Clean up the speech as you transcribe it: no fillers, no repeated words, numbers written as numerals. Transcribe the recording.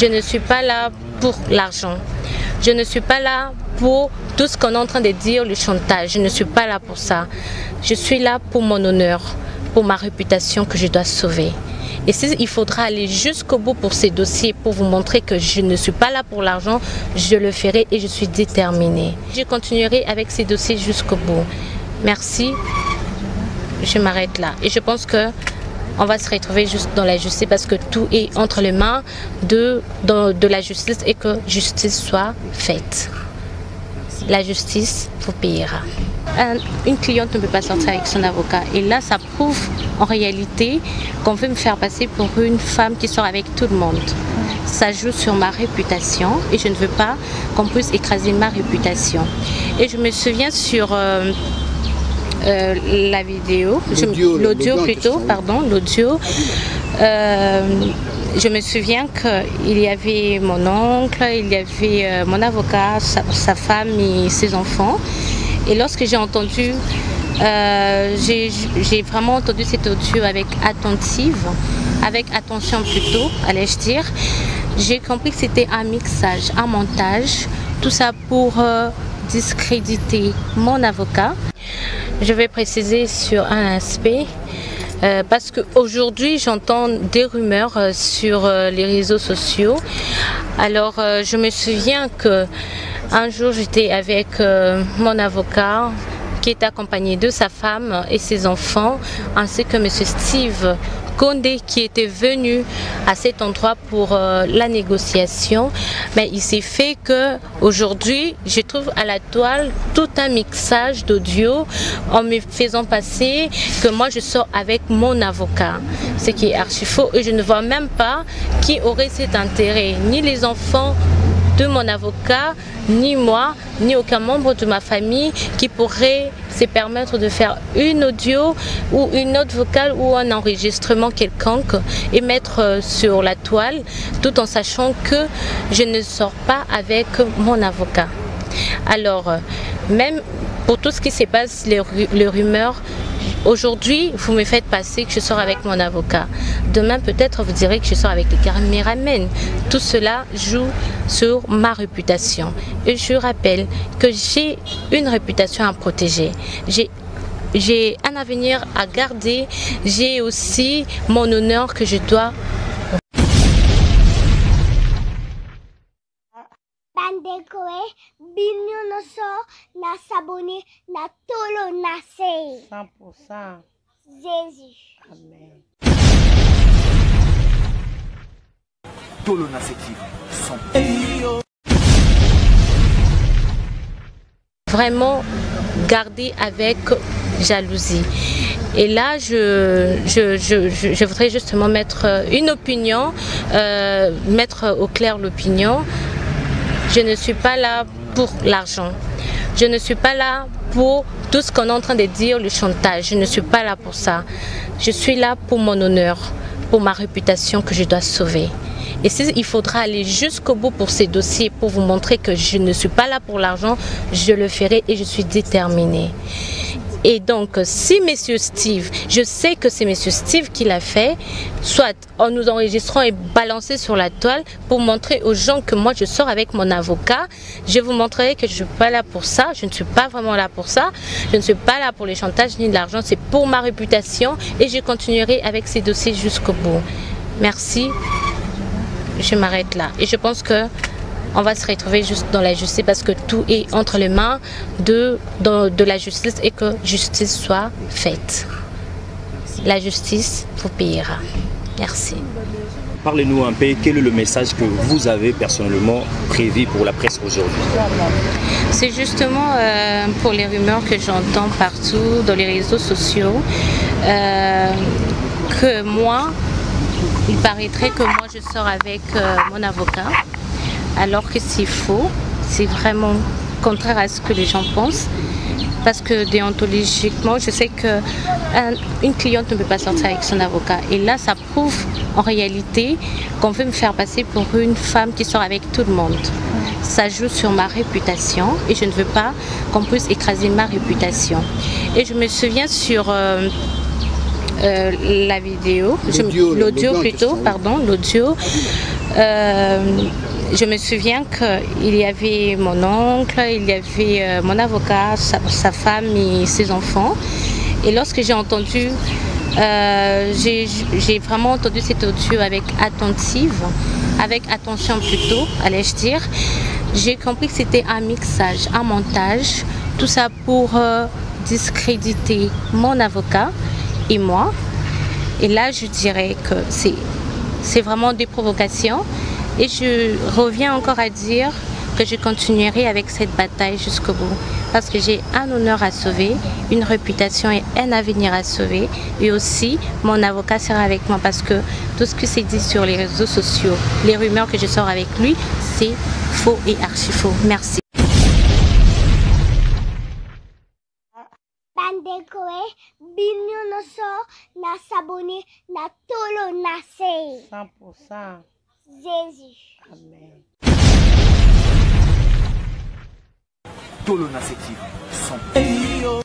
Je ne suis pas là pour l'argent. Je ne suis pas là pour tout ce qu'on est en train de dire, le chantage. Je ne suis pas là pour ça. Je suis là pour mon honneur, pour ma réputation que je dois sauver. Et s'il faudra aller jusqu'au bout pour ces dossiers, pour vous montrer que je ne suis pas là pour l'argent, je le ferai et je suis déterminée. Je continuerai avec ces dossiers jusqu'au bout. Merci. Je m'arrête là. Et je pense que on va se retrouver juste dans la justice parce que tout est entre les mains de la justice et que justice soit faite. La justice vous payera. Une cliente ne peut pas sortir avec son avocat. Et là, ça prouve en réalité qu'on veut me faire passer pour une femme qui sort avec tout le monde. Ça joue sur ma réputation et je ne veux pas qu'on puisse écraser ma réputation. Et je me souviens sur la vidéo, l'audio plutôt, pardon, l'audio. Je me souviens qu'il y avait mon oncle, il y avait mon avocat, sa femme et ses enfants. Et lorsque j'ai entendu, j'ai vraiment entendu cet audio avec attention plutôt, allais-je dire. J'ai compris que c'était un mixage, un montage, tout ça pour discréditer mon avocat. Je vais préciser sur un aspect. Parce qu'aujourd'hui, j'entends des rumeurs sur les réseaux sociaux. Alors, je me souviens qu'un jour, j'étais avec mon avocat qui est accompagné de sa femme et ses enfants, ainsi que M. Steve Condé qui était venu à cet endroit pour la négociation. Mais il s'est fait que aujourd'hui, je trouve à la toile tout un mixage d'audio en me faisant passer que moi je sors avec mon avocat, ce qui est archi faux et je ne vois même pas qui aurait cet intérêt, ni les enfants de mon avocat, ni moi, ni aucun membre de ma famille qui pourrait se permettre de faire une audio ou une autre vocale ou un enregistrement quelconque et mettre sur la toile tout en sachant que je ne sors pas avec mon avocat. Alors, même pour tout ce qui se passe, les rumeurs, aujourd'hui, vous me faites passer que je sors avec mon avocat. Demain, peut-être, vous direz que je sors avec les caméramans. Tout cela joue sur ma réputation. Et je rappelle que j'ai une réputation à protéger. J'ai un avenir à garder. J'ai aussi mon honneur que je dois. Bandekoe, Binyonoso, na sabone, na tolo nase. 100%. Jésus. Amen. Tolo nase qui sont. Vraiment garder avec jalousie. Et là, je voudrais justement mettre une opinion, mettre au clair l'opinion. Je ne suis pas là pour l'argent. Je ne suis pas là pour tout ce qu'on est en train de dire, le chantage. Je ne suis pas là pour ça. Je suis là pour mon honneur, pour ma réputation que je dois sauver. Et s'il faudra aller jusqu'au bout pour ces dossiers, pour vous montrer que je ne suis pas là pour l'argent, je le ferai et je suis déterminée. Et donc, si M. Steve, je sais que c'est M. Steve qui l'a fait, soit en nous enregistrant et balancer sur la toile pour montrer aux gens que moi je sors avec mon avocat, je vous montrerai que je ne suis pas là pour ça, je ne suis pas vraiment là pour ça, je ne suis pas là pour les chantages ni de l'argent, c'est pour ma réputation et je continuerai avec ces dossiers jusqu'au bout. Merci, je m'arrête là. Et je pense que on va se retrouver juste dans la justice parce que tout est entre les mains de la justice et que justice soit faite. La justice vous payera. Merci. Parlez-nous un peu, quel est le message que vous avez personnellement prévu pour la presse aujourd'hui? C'est justement pour les rumeurs que j'entends partout dans les réseaux sociaux que moi, il paraîtrait que moi je sors avec mon avocat. Alors que c'est faux, c'est vraiment contraire à ce que les gens pensent. Parce que déontologiquement, je sais qu'une cliente ne peut pas sortir avec son avocat. Et là, ça prouve en réalité qu'on veut me faire passer pour une femme qui sort avec tout le monde. Ça joue sur ma réputation et je ne veux pas qu'on puisse écraser ma réputation. Et je me souviens sur la vidéo, l'audio plutôt, pardon, l'audio. Je me souviens qu'il y avait mon oncle, il y avait mon avocat, sa femme et ses enfants. Et lorsque j'ai entendu, j'ai vraiment entendu cet audio avec attention plutôt, allais-je dire. J'ai compris que c'était un mixage, un montage, tout ça pour discréditer mon avocat et moi. Et là, je dirais que c'est vraiment des provocations. Et je reviens encore à dire que je continuerai avec cette bataille jusqu'au bout. Parce que j'ai un honneur à sauver, une réputation et un avenir à sauver. Et aussi, mon avocat sera avec moi parce que tout ce que c'est dit sur les réseaux sociaux, les rumeurs que je sors avec lui, c'est faux et archi faux. Merci. Bandekoe, binyonoso, na sabone, na tolo nase. 100%. Jésus. Amen. Tolo Nase TV, 100%.